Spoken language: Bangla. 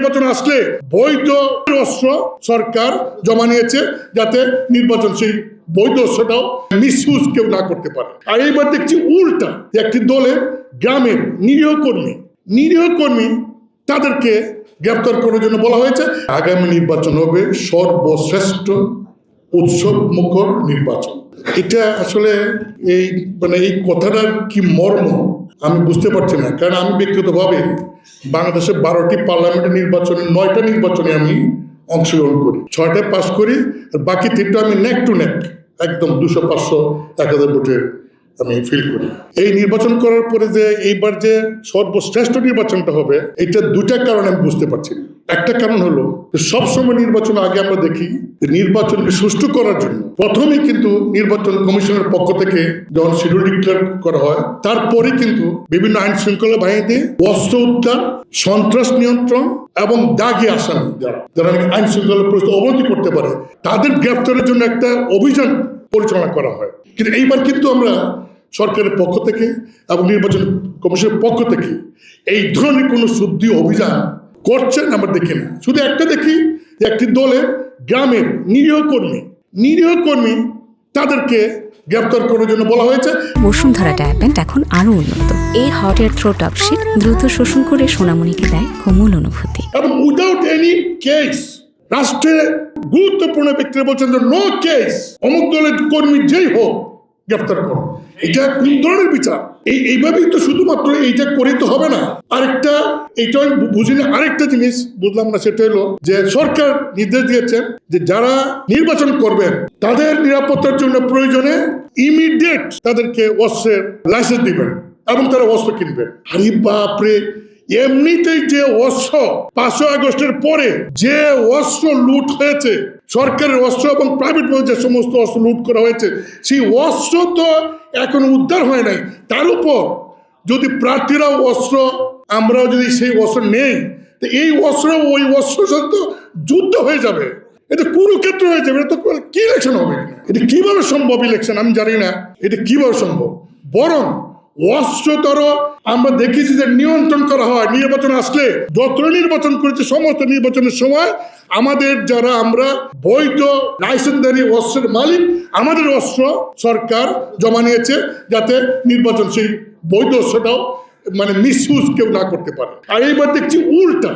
নির্বাচন আসলে বৈধ অস্ত্র সরকার জমা নিয়েছে, যাতে নির্বাচন সেই বৈধ অস্ত্রটাও মিসইউজ কেউ না করতে পারে। আর এইবার দেখছি উল্টা, একটি দলের গ্রামের নিরীহ কর্মী তাদেরকে গ্রেপ্তার করার জন্য বলা হয়েছে। আগামী নির্বাচন হবে সর্বশ্রেষ্ঠ উৎসব মুখর নির্বাচন। এটা আসলে এই কথাটার কি মর্ম আমি বুঝতে পারছি না, কারণ আমি ব্যক্তিগতভাবে বাংলাদেশে 12টি পার্লামেন্টের নির্বাচনে 9টা নির্বাচনে আমি অংশগ্রহণ করি, 6টায় পাস করি, আর বাকি 3টা আমি নেক টু নেক একদম 200, 500, 1000 ভোটে আমি ফিল করি। এই নির্বাচন করার পরে যে এইবার যে সর্বশ্রেষ্ঠ নির্বাচনটা হবে, এটা 2টা কারণে আমি বুঝতে পারছি না। একটা কারণ হলো সবসময় নির্বাচন আগে আমরা দেখি নির্বাচনকে সুষ্ঠু করার জন্য প্রথমেই কিন্তু নির্বাচন কমিশনের পক্ষ থেকে যখন শিডিউল ডিক্লেয়ার করা হয়, তারপরে কিন্তু বিভিন্ন আইন শৃঙ্খলা বাহিনীতে অস্ত্র উদ্ধার, সন্ত্রাস নিয়ন্ত্রণ এবং দাগি আসামি যারা আইন শৃঙ্খলা পরিস্থিতি অবনতি করতে পারে তাদের গ্রেফতারের জন্য একটা অভিযান পরিচালনা করা হয়। কিন্তু এইবার কিন্তু আমরা সরকারের পক্ষ থেকে এবং নির্বাচন কমিশনের পক্ষ থেকে এই ধরনের কোনো শুদ্ধি অভিযান করছেন আমরা দেখি না। শুধু একটা দেখি যে একটি দলের গ্রামের নিরীহ কর্মী তাদেরকে গ্রেপ্তার করার জন্য বলা হয়েছে। বসুন্ধরা ডায়াপেন্ট এখন আরো উন্নত। এই হট এয়ার থ্রো টপশিট দ্রুত শোষণ করে সোনামণিকে দেয় কোমল অনুভূতি। এবং উইদাউট এনি কেস রাষ্ট্রের গুরুত্বপূর্ণ ব্যক্তিরা বলছেন যে নো কেস, অমুক দলের কর্মী যেই হোক গ্রেপ্তার করো। এটা কোন ধরনের বিচার? এইভাবেই তো শুধুমাত্র এইটা করেই তো হবে না। আরেকটা এইটা আমি বুঝি না, আরেকটা জিনিস বুঝলাম না, সেটা হলো যে সরকার নির্দেশ দিয়েছেন যে যারা নির্বাচন করবেন তাদের নিরাপত্তার জন্য প্রয়োজনে ইমিডিয়েট তাদেরকে অস্ত্রের লাইসেন্স দিবেন এবং তারা অস্ত্র কিনবেন। আরে বাপরে, এমনিতেই যে অস্ত্র 5 আগস্টের পরে যে অস্ত্র লুট হয়েছে, সরকারের অস্ত্র এবং প্রাইভেট যে সমস্ত অস্ত্র লুট করা হয়েছে, সেই অস্ত্র তো এখন উদ্ধার হয় নাই। তার উপর যদি প্রার্থীরাও অস্ত্র, আমরাও যদি সেই অস্ত্র নেই, তো এই অস্ত্র ওই অস্ত্রের সাথে তো যুদ্ধ হয়ে যাবে। এটা কুরুক্ষেত্র হয়ে যাবে। এটা তো কি ইলেকশন হবে? এটা কিভাবে সম্ভব ইলেকশন আমি জানি না, এটা কিভাবে সম্ভব। বরং অস্ত্রতর আমরা দেখেছি যে নিয়ন্ত্রণ করা হয়। নির্বাচন আসলে যত নির্বাচন করেছে সমস্ত নির্বাচনের সময় আমাদের যারা আমরা বৈধ লাইসেন্সধারী অস্ত্রের মালিক, আমাদের অস্ত্র সরকার জমা নিয়েছে, যাতে নির্বাচন সেই বৈধ অস্ত্রটাও মিসইউজ কেউ না করতে পারে। আর এইবার দেখছি উল্টা।